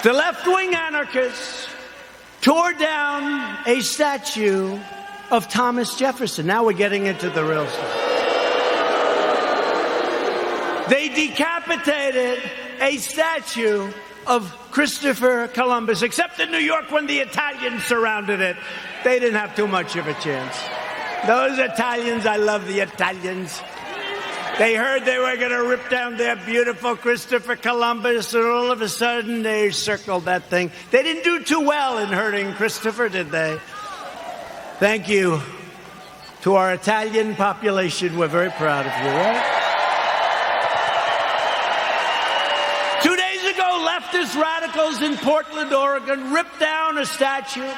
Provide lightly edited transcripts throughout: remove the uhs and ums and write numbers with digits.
The left-wing anarchists tore down a statue of Thomas Jefferson. Now we're getting into the real stuff. They decapitated a statue of Christopher Columbus, except in New York when the Italians surrounded it. They didn't have too much of a chance. Those Italians, I love the Italians. They heard they were going to rip down their beautiful Christopher Columbus, and all of a sudden they circled that thing. They didn't do too well in hurting Christopher, did they? Thank you to our Italian population. We're very proud of you, right? 2 days ago, leftist radicals in Portland, Oregon, ripped down a statue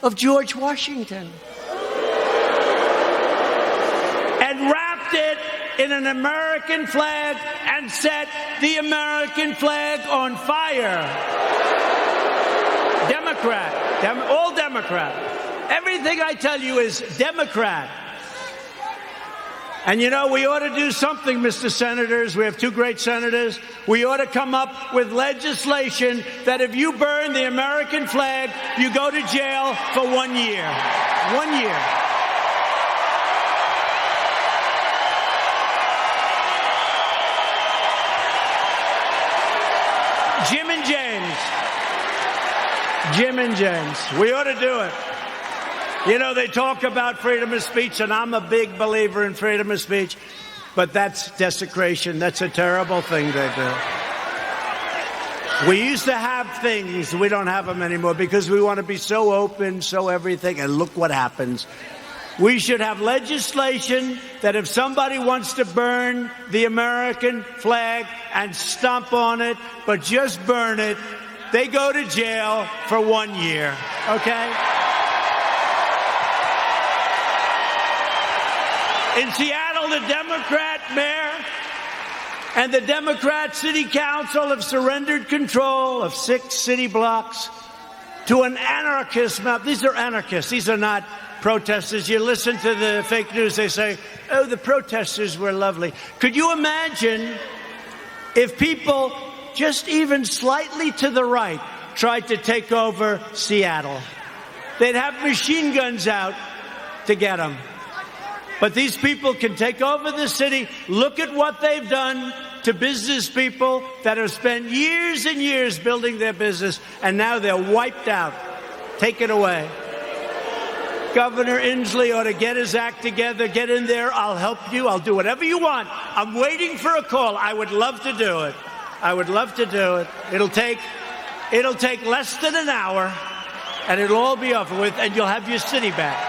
of George Washington and wrapped it in an American flag and set the American flag on fire. Democrat. All Democrat. Everything I tell you is Democrat. And you know, we ought to do something, Mr. Senators. We have 2 great senators. We ought to come up with legislation that if you burn the American flag, you go to jail for 1 year. 1 year. Jim and James. We ought to do it. You know, they talk about freedom of speech, and I'm a big believer in freedom of speech, but that's desecration. That's a terrible thing they do. We used to have things. We don't have them anymore because we want to be so open, so everything, and look what happens. We should have legislation that if somebody wants to burn the American flag and stomp on it, but just burn it, they go to jail for 1 year, okay? In Seattle, the Democrat mayor and the Democrat city council have surrendered control of 6 city blocks to an anarchist mob. These are anarchists. These are not protesters. You listen to the fake news, they say, oh, the protesters were lovely. Could you imagine if people just even slightly to the right tried to take over Seattle? They'd have machine guns out to get them. But these people can take over the city. Look at what they've done to business people that have spent years and years building their business, and now they're wiped out. Take it away. Governor Inslee ought to get his act together. Get in there. I'll help you. I'll do whatever you want. I'm waiting for a call. I would love to do it. I would love to do it. It'll take less than an hour, and it'll all be over with, and you'll have your city back.